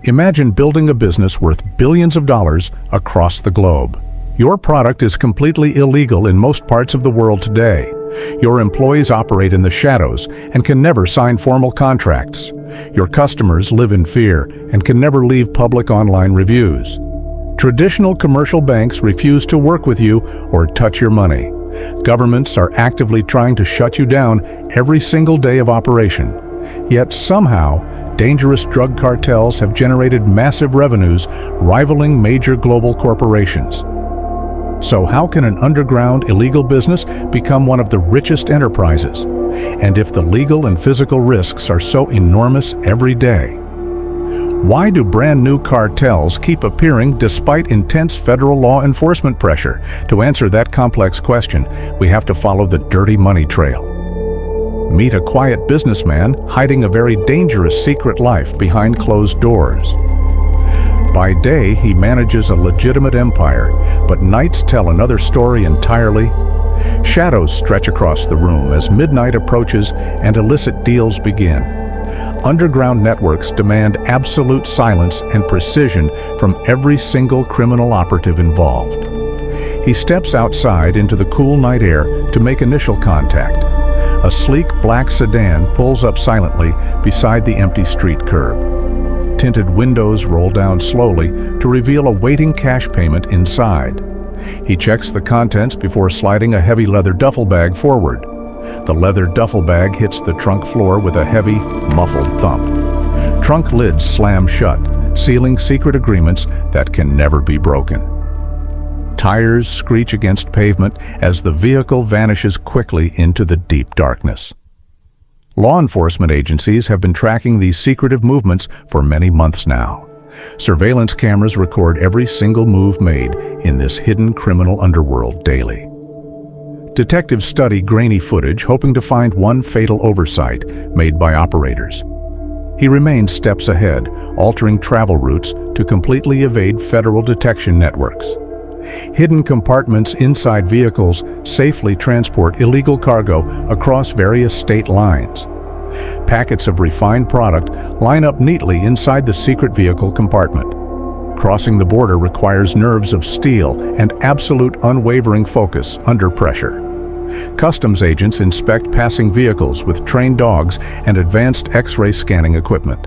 Imagine building a business worth billions of dollars across the globe. Your product is completely illegal in most parts of the world today. Your employees operate in the shadows and can never sign formal contracts. Your customers live in fear and can never leave public online reviews. Traditional commercial banks refuse to work with you or touch your money. Governments are actively trying to shut you down every single day of operation. Yet somehow, dangerous drug cartels have generated massive revenues rivaling major global corporations. So how can an underground illegal business become one of the richest enterprises? And if the legal and physical risks are so enormous every day, why do brand new cartels keep appearing despite intense federal law enforcement pressure? To answer that complex question, we have to follow the dirty money trail. Meet a quiet businessman hiding a very dangerous secret life behind closed doors. By day, he manages a legitimate empire, but nights tell another story entirely. Shadows stretch across the room as midnight approaches and illicit deals begin. Underground networks demand absolute silence and precision from every single criminal operative involved. He steps outside into the cool night air to make initial contact. A sleek black sedan pulls up silently beside the empty street curb. Tinted windows roll down slowly to reveal a waiting cash payment inside. He checks the contents before sliding a heavy leather duffel bag forward. The leather duffel bag hits the trunk floor with a heavy, muffled thump. Trunk lids slam shut, sealing secret agreements that can never be broken. Tires screech against pavement as the vehicle vanishes quickly into the deep darkness. Law enforcement agencies have been tracking these secretive movements for many months now. Surveillance cameras record every single move made in this hidden criminal underworld daily. Detectives study grainy footage, hoping to find one fatal oversight made by operators. He remains steps ahead, altering travel routes to completely evade federal detection networks. Hidden compartments inside vehicles safely transport illegal cargo across various state lines. Packets of refined product line up neatly inside the secret vehicle compartment. Crossing the border requires nerves of steel and absolute unwavering focus under pressure. Customs agents inspect passing vehicles with trained dogs and advanced X-ray scanning equipment.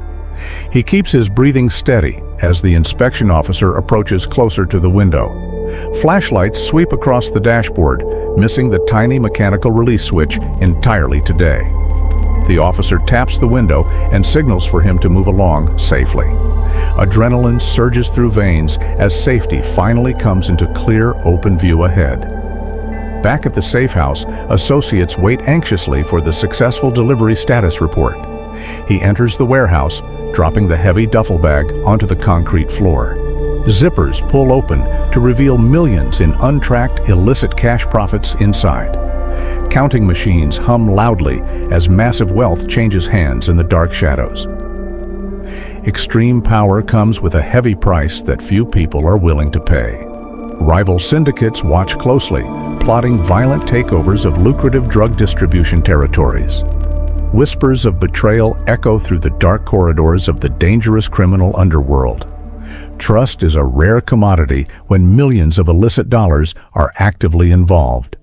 He keeps his breathing steady as the inspection officer approaches closer to the window. Flashlights sweep across the dashboard, missing the tiny mechanical release switch entirely today. The officer taps the window and signals for him to move along safely. Adrenaline surges through veins as safety finally comes into clear, open view ahead. Back at the safe house, associates wait anxiously for the successful delivery status report. He enters the warehouse, dropping the heavy duffel bag onto the concrete floor. Zippers pull open to reveal millions in untracked illicit cash profits inside. Counting machines hum loudly as massive wealth changes hands in the dark shadows. Extreme power comes with a heavy price that few people are willing to pay. Rival syndicates watch closely, plotting violent takeovers of lucrative drug distribution territories. Whispers of betrayal echo through the dark corridors of the dangerous criminal underworld. Trust is a rare commodity when millions of illicit dollars are actively involved.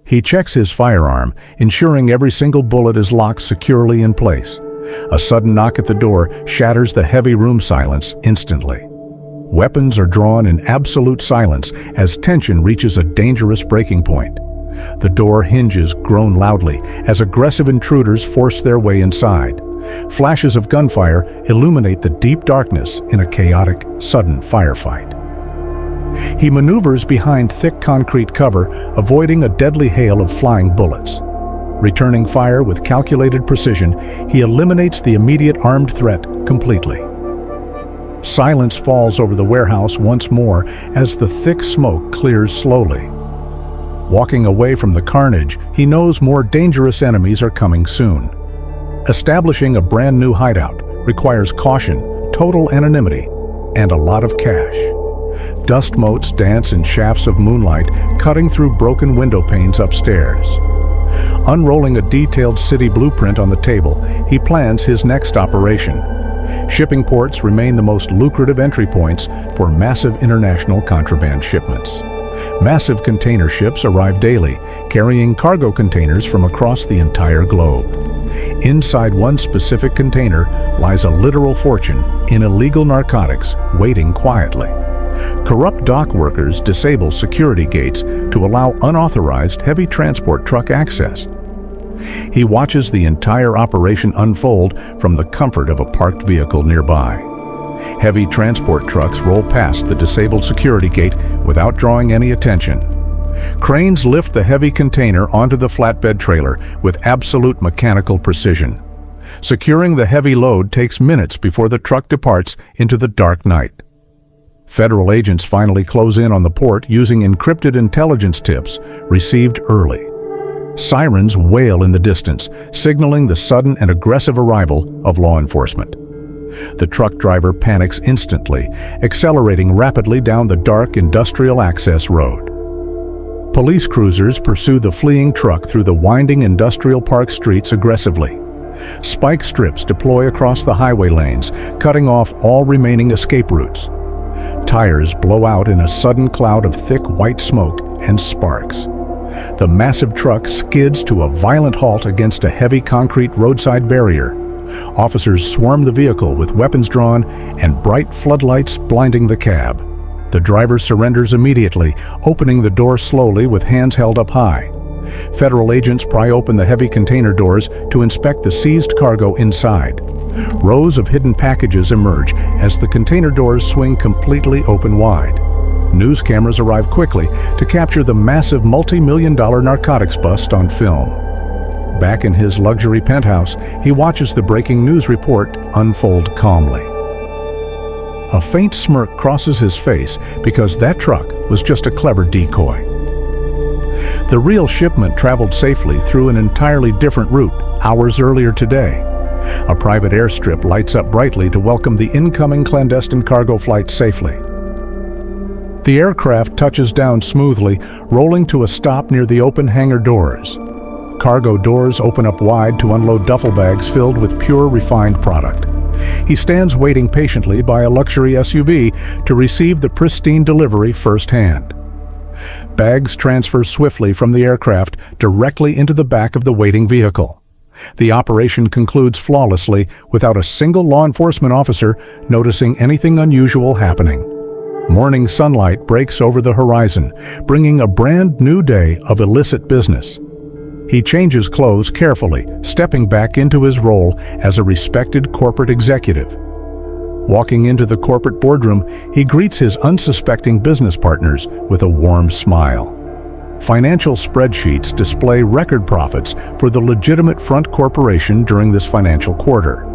He checks his firearm, ensuring every single bullet is locked securely in place. A sudden knock at the door shatters the heavy room silence instantly. Weapons are drawn in absolute silence as tension reaches a dangerous breaking point. The door hinges groan loudly as aggressive intruders force their way inside. Flashes of gunfire illuminate the deep darkness in a chaotic, sudden firefight. He maneuvers behind thick concrete cover, avoiding a deadly hail of flying bullets. Returning fire with calculated precision, he eliminates the immediate armed threat completely. Silence falls over the warehouse once more as the thick smoke clears slowly. Walking away from the carnage, he knows more dangerous enemies are coming soon. Establishing a brand new hideout requires caution, total anonymity, and a lot of cash. Dust motes dance in shafts of moonlight, cutting through broken window panes upstairs. Unrolling a detailed city blueprint on the table, he plans his next operation. Shipping ports remain the most lucrative entry points for massive international contraband shipments. Massive container ships arrive daily, carrying cargo containers from across the entire globe. Inside one specific container lies a literal fortune in illegal narcotics waiting quietly. Corrupt dock workers disable security gates to allow unauthorized heavy transport truck access. He watches the entire operation unfold from the comfort of a parked vehicle nearby. Heavy transport trucks roll past the disabled security gate without drawing any attention. Cranes lift the heavy container onto the flatbed trailer with absolute mechanical precision. Securing the heavy load takes minutes before the truck departs into the dark night. Federal agents finally close in on the port using encrypted intelligence tips received early. Sirens wail in the distance, signaling the sudden and aggressive arrival of law enforcement. The truck driver panics instantly, accelerating rapidly down the dark industrial access road. Police cruisers pursue the fleeing truck through the winding industrial park streets aggressively. Spike strips deploy across the highway lanes, cutting off all remaining escape routes. Tires blow out in a sudden cloud of thick white smoke and sparks. The massive truck skids to a violent halt against a heavy concrete roadside barrier. Officers swarm the vehicle with weapons drawn and bright floodlights blinding the cab. The driver surrenders immediately, opening the door slowly with hands held up high. Federal agents pry open the heavy container doors to inspect the seized cargo inside. Rows of hidden packages emerge as the container doors swing completely open wide. News cameras arrive quickly to capture the massive multi-million-dollar narcotics bust on film. Back in his luxury penthouse, he watches the breaking news report unfold calmly. A faint smirk crosses his face because that truck was just a clever decoy. The real shipment traveled safely through an entirely different route hours earlier today. A private airstrip lights up brightly to welcome the incoming clandestine cargo flight safely. The aircraft touches down smoothly, rolling to a stop near the open hangar doors. Cargo doors open up wide to unload duffel bags filled with pure, refined product. He stands waiting patiently by a luxury SUV to receive the pristine delivery firsthand. Bags transfer swiftly from the aircraft directly into the back of the waiting vehicle. The operation concludes flawlessly without a single law enforcement officer noticing anything unusual happening. Morning sunlight breaks over the horizon, bringing a brand new day of illicit business. He changes clothes carefully, stepping back into his role as a respected corporate executive. Walking into the corporate boardroom, he greets his unsuspecting business partners with a warm smile. Financial spreadsheets display record profits for the legitimate front corporation during this financial quarter.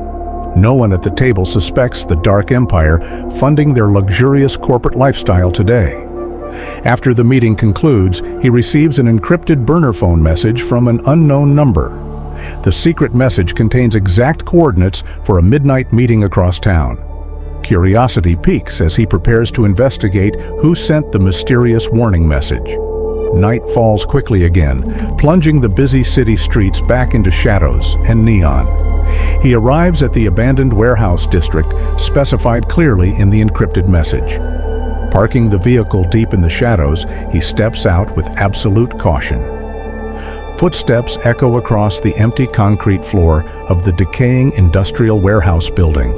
No one at the table suspects the dark empire funding their luxurious corporate lifestyle today. After the meeting concludes, he receives an encrypted burner phone message from an unknown number. The secret message contains exact coordinates for a midnight meeting across town. Curiosity peaks as he prepares to investigate who sent the mysterious warning message. Night falls quickly again, plunging the busy city streets back into shadows and neon. He arrives at the abandoned warehouse district specified clearly in the encrypted message. Parking the vehicle deep in the shadows, he steps out with absolute caution. Footsteps echo across the empty concrete floor of the decaying industrial warehouse building.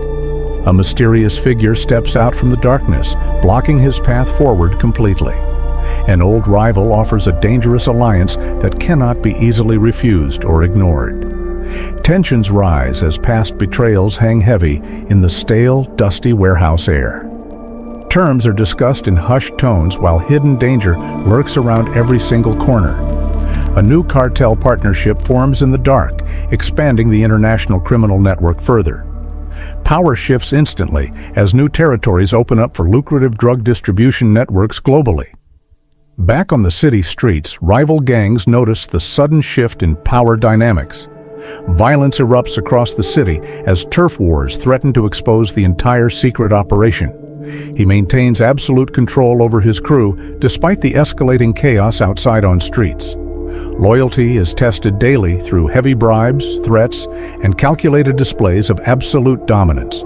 A mysterious figure steps out from the darkness, blocking his path forward completely. An old rival offers a dangerous alliance that cannot be easily refused or ignored. Tensions rise as past betrayals hang heavy in the stale, dusty warehouse air. Terms are discussed in hushed tones while hidden danger lurks around every single corner. A new cartel partnership forms in the dark, expanding the international criminal network further. Power shifts instantly as new territories open up for lucrative drug distribution networks globally. Back on the city streets, rival gangs notice the sudden shift in power dynamics. Violence erupts across the city as turf wars threaten to expose the entire secret operation. He maintains absolute control over his crew despite the escalating chaos outside on streets. Loyalty is tested daily through heavy bribes, threats, and calculated displays of absolute dominance.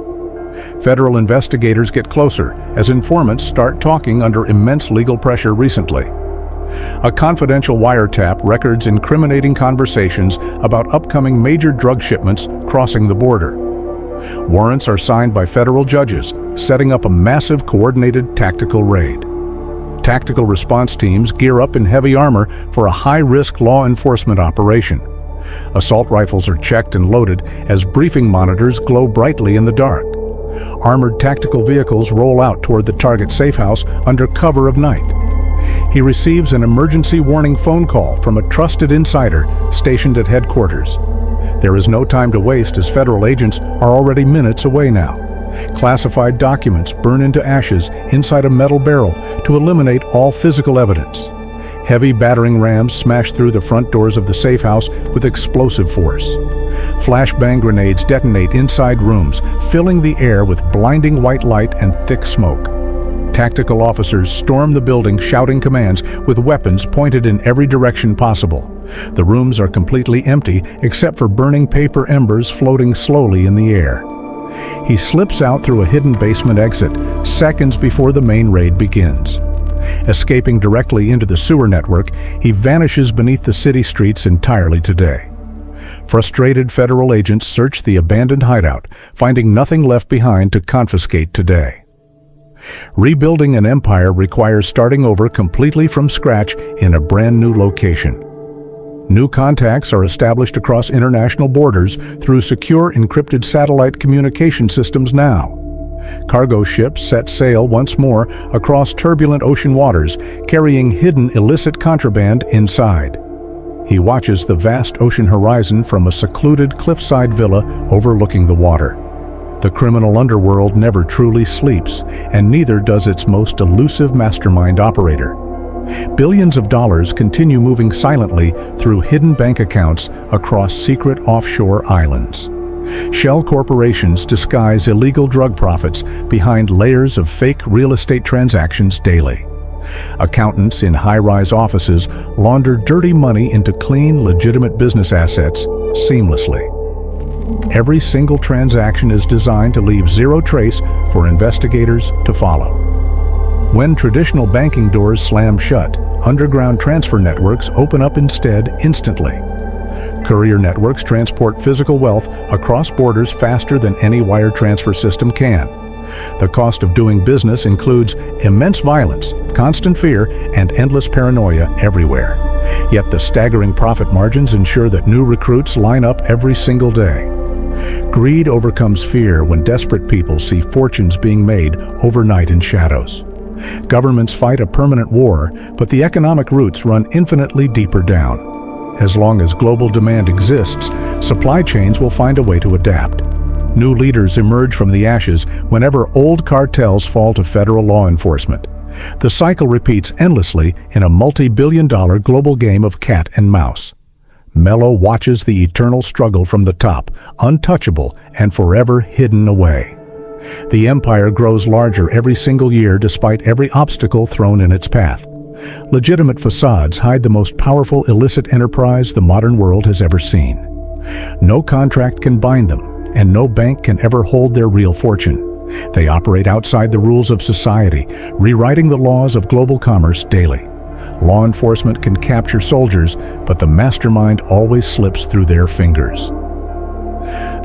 Federal investigators get closer as informants start talking under immense legal pressure recently. A confidential wiretap records incriminating conversations about upcoming major drug shipments crossing the border. Warrants are signed by federal judges, setting up a massive coordinated tactical raid. Tactical response teams gear up in heavy armor for a high-risk law enforcement operation. Assault rifles are checked and loaded as briefing monitors glow brightly in the dark. Armored tactical vehicles roll out toward the target safe house under cover of night. He receives an emergency warning phone call from a trusted insider stationed at headquarters. There is no time to waste as federal agents are already minutes away now. Classified documents burn into ashes inside a metal barrel to eliminate all physical evidence. Heavy battering rams smash through the front doors of the safe house with explosive force. Flashbang grenades detonate inside rooms, filling the air with blinding white light and thick smoke. Tactical officers storm the building shouting commands with weapons pointed in every direction possible. The rooms are completely empty except for burning paper embers floating slowly in the air. He slips out through a hidden basement exit seconds before the main raid begins. Escaping directly into the sewer network, he vanishes beneath the city streets entirely today. Frustrated federal agents search the abandoned hideout, finding nothing left behind to confiscate today. Rebuilding an empire requires starting over completely from scratch in a brand new location. New contacts are established across international borders through secure encrypted satellite communication systems now. Cargo ships set sail once more across turbulent ocean waters, carrying hidden illicit contraband inside. He watches the vast ocean horizon from a secluded cliffside villa overlooking the water. The criminal underworld never truly sleeps, and neither does its most elusive mastermind operator. Billions of dollars continue moving silently through hidden bank accounts across secret offshore islands. Shell corporations disguise illegal drug profits behind layers of fake real estate transactions daily. Accountants in high-rise offices launder dirty money into clean, legitimate business assets seamlessly. Every single transaction is designed to leave zero trace for investigators to follow. When traditional banking doors slam shut, underground transfer networks open up instead instantly. Courier networks transport physical wealth across borders faster than any wire transfer system can. The cost of doing business includes immense violence, constant fear, and endless paranoia everywhere. Yet the staggering profit margins ensure that new recruits line up every single day. Greed overcomes fear when desperate people see fortunes being made overnight in shadows. Governments fight a permanent war, but the economic roots run infinitely deeper down. As long as global demand exists, supply chains will find a way to adapt. New leaders emerge from the ashes whenever old cartels fall to federal law enforcement. The cycle repeats endlessly in a multi-billion-dollar global game of cat and mouse. Mello watches the eternal struggle from the top, untouchable and forever hidden away. The empire grows larger every single year despite every obstacle thrown in its path. Legitimate facades hide the most powerful illicit enterprise the modern world has ever seen. No contract can bind them, and no bank can ever hold their real fortune. They operate outside the rules of society, rewriting the laws of global commerce daily. Law enforcement can capture soldiers, but the mastermind always slips through their fingers.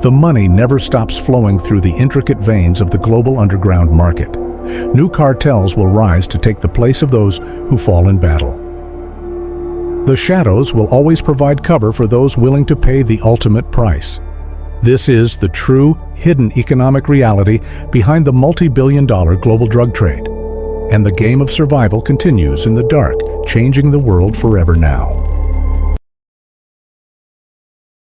The money never stops flowing through the intricate veins of the global underground market. New cartels will rise to take the place of those who fall in battle. The shadows will always provide cover for those willing to pay the ultimate price. This is the true, hidden economic reality behind the multi-billion-dollar global drug trade. And the game of survival continues in the dark, changing the world forever now.